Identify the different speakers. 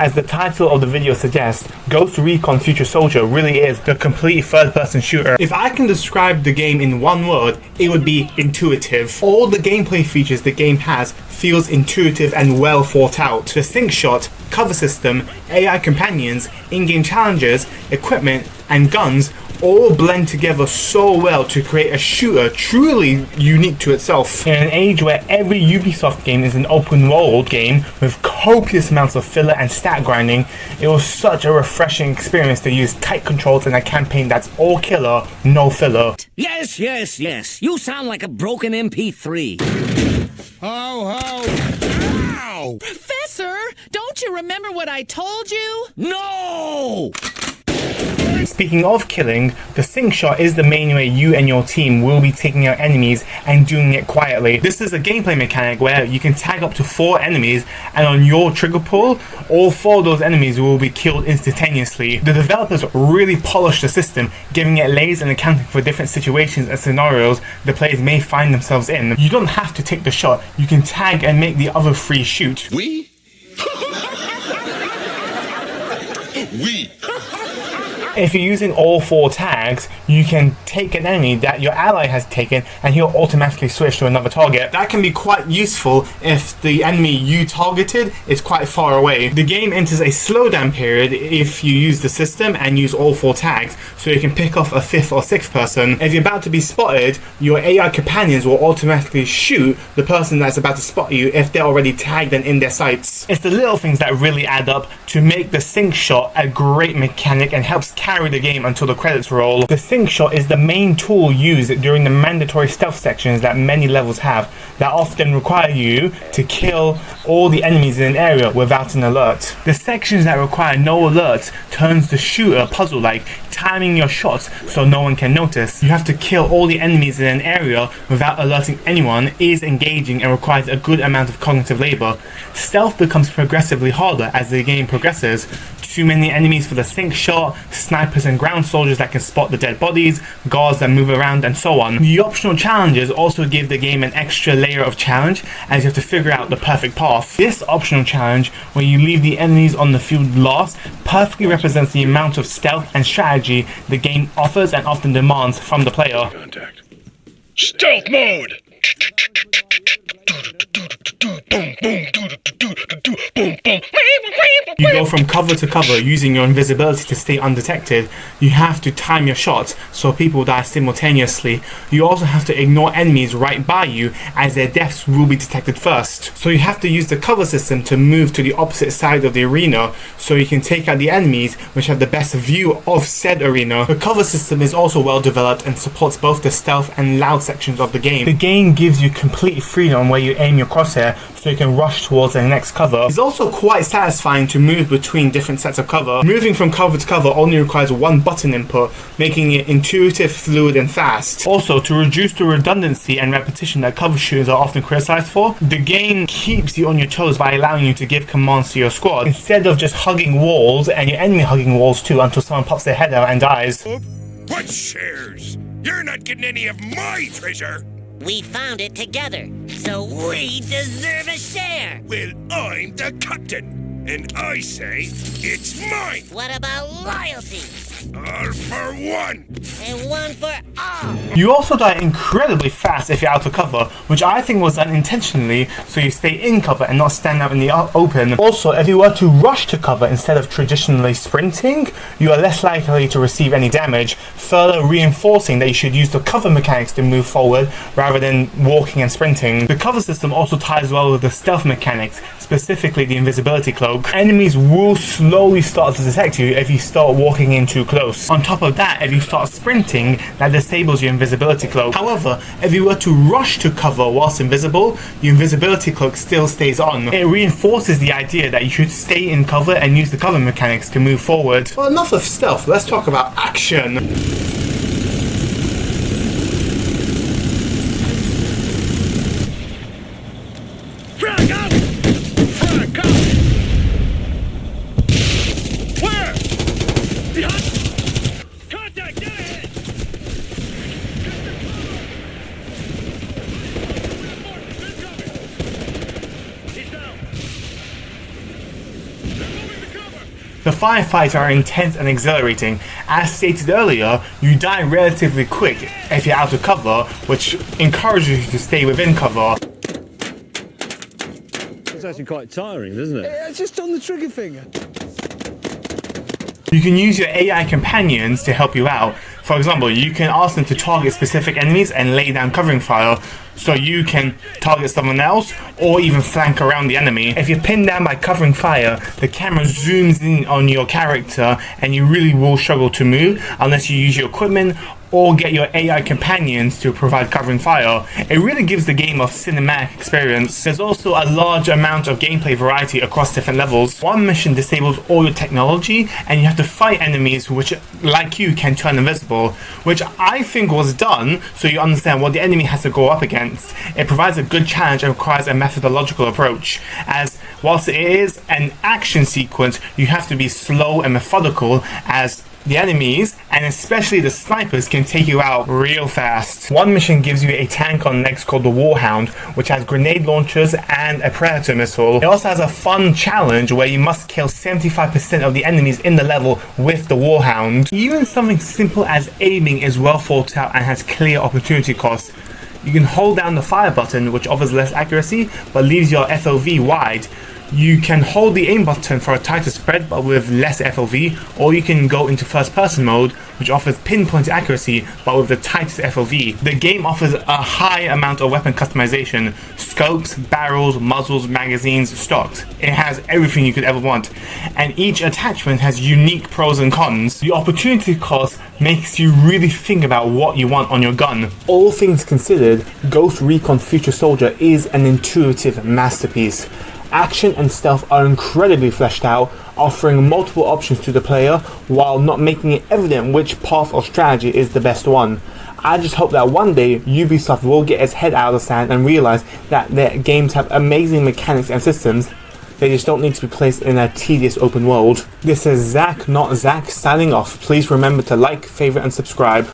Speaker 1: As the title of the video suggests, Ghost Recon Future Soldier really is the complete third-person shooter. If I can describe the game in one word, it would be intuitive. All the gameplay features the game has feels intuitive and well thought out. The sync shot, cover system, AI companions, in-game challenges, equipment, and guns all blend together so well to create a shooter truly unique to itself. In an age where every Ubisoft game is an open world game with copious amounts of filler and stat grinding, it was such a refreshing experience to use tight controls in a campaign that's all killer, no filler.
Speaker 2: Yes, yes, yes. You sound like a broken MP3.
Speaker 3: Ho, ho! Ow!
Speaker 4: Professor, don't you remember what I told you?
Speaker 2: No!
Speaker 1: Speaking of killing, the sync shot is the main way you and your team will be taking out enemies and doing it quietly. This is a gameplay mechanic where you can tag up to 4 enemies, and on your trigger pull, all 4 of those enemies will be killed instantaneously. The developers really polished the system, giving it layers and accounting for different situations and scenarios the players may find themselves in. You don't have to take the shot, you can tag and make the other 3 shoot.
Speaker 3: We?
Speaker 1: If you're using all 4 tags, you can take an enemy that your ally has taken and he'll automatically switch to another target. That can be quite useful if the enemy you targeted is quite far away. The game enters a slowdown period if you use the system and use all 4 tags, so you can pick off a 5th or 6th person. If you're about to be spotted, your AI companions will automatically shoot the person that's about to spot you if they're already tagged and in their sights. It's the little things that really add up to make the sync shot a great mechanic and helps carry the game until the credits roll. The sync shot is the main tool used during the mandatory stealth sections that many levels have, that often require you to kill all the enemies in an area without an alert. The sections that require no alerts turns the shooter puzzle-like, timing your shots so no one can notice. You have to kill all the enemies in an area without alerting anyone is engaging and requires a good amount of cognitive labor. Stealth becomes progressively harder as the game progresses. Too many enemies for the sync shot, snipers and ground soldiers that can spot the dead bodies, guards that move around, and so on. The optional challenges also give the game an extra layer of challenge as you have to figure out the perfect path. This optional challenge, where you leave the enemies on the field last, perfectly represents the amount of stealth and strategy the game offers and often demands from the player.
Speaker 3: Contact. Stealth mode!
Speaker 1: You go from cover to cover using your invisibility to stay undetected. You have to time your shots so people die simultaneously. You also have to ignore enemies right by you as their deaths will be detected first. So you have to use the cover system to move to the opposite side of the arena so you can take out the enemies which have the best view of said arena. The cover system is also well developed and supports both the stealth and loud sections of the game. The game gives you complete freedom where you aim your crosshair so you can rush towards the next cover. It's also quite satisfying to move between different sets of cover. Moving from cover to cover only requires 1 button input, making it intuitive, fluid, and fast. Also, to reduce the redundancy and repetition that cover shooters are often criticized for, the game keeps you on your toes by allowing you to give commands to your squad, instead of just hugging walls and your enemy hugging walls too until someone pops their head out and dies.
Speaker 3: What shares? You're not getting any of my treasure!
Speaker 5: We found it together, so we deserve a share!
Speaker 3: Well, I'm the captain, and I say it's mine!
Speaker 5: What about loyalty?
Speaker 3: All for one!
Speaker 5: And one for all!
Speaker 1: You also die incredibly fast if you're out of cover, which I think was done intentionally so you stay in cover and not stand out in the open. Also, if you were to rush to cover instead of traditionally sprinting, you are less likely to receive any damage, further reinforcing that you should use the cover mechanics to move forward rather than walking and sprinting. The cover system also ties well with the stealth mechanics, specifically the invisibility cloak. Enemies will slowly start to detect you if you start walking in too close. On top of that, if you start sprinting, that disables your invisibility cloak. However, if you were to rush to cover whilst invisible, your invisibility cloak still stays on. It reinforces the idea that you should stay in cover and use the cover mechanics to move forward. Well, enough of stealth, let's talk about action.
Speaker 3: Frag out! Frag out! Where? Behind! Contact! Get ahead! He's down! They're moving the
Speaker 1: The firefights are intense and exhilarating. As stated earlier, you die relatively quick if you're out of cover, which encourages you to stay within cover.
Speaker 6: It's actually quite tiring, isn't it?
Speaker 7: It's just on the trigger finger.
Speaker 1: You can use your AI companions to help you out. For example, you can ask them to target specific enemies and lay down covering fire, so you can target someone else or even flank around the enemy. If you're pinned down by covering fire, the camera zooms in on your character and you really will struggle to move unless you use your equipment or get your AI companions to provide covering fire. It really gives the game a cinematic experience. There's also a large amount of gameplay variety across different levels. One mission disables all your technology and you have to fight enemies which, like you, can turn invisible, which I think was done so you understand what the enemy has to go up against. It provides a good challenge and requires a methodological approach, as whilst it is an action sequence, you have to be slow and methodical, as the enemies, and especially the snipers, can take you out real fast. One mission gives you a tank on legs called the Warhound, which has grenade launchers and a predator missile. It also has a fun challenge where you must kill 75% of the enemies in the level with the Warhound. Even something simple as aiming is well thought out and has clear opportunity costs. You can hold down the fire button, which offers less accuracy but leaves your FOV wide. You can hold the aim button for a tighter spread but with less FOV, or you can go into first person mode, which offers pinpoint accuracy but with the tightest FOV. The game offers a high amount of weapon customization: scopes, barrels, muzzles, magazines, stocks. It has everything you could ever want, and each attachment has unique pros and cons. The opportunity cost makes you really think about what you want on your gun. All things considered, Ghost Recon Future Soldier is an intuitive masterpiece. Action and stealth are incredibly fleshed out, offering multiple options to the player while not making it evident which path or strategy is the best one. I just hope that one day Ubisoft will get its head out of the sand and realize that their games have amazing mechanics and systems. They just don't need to be placed in a tedious open world. This is Zach, not Zach, signing off. Please remember to like, favorite and subscribe.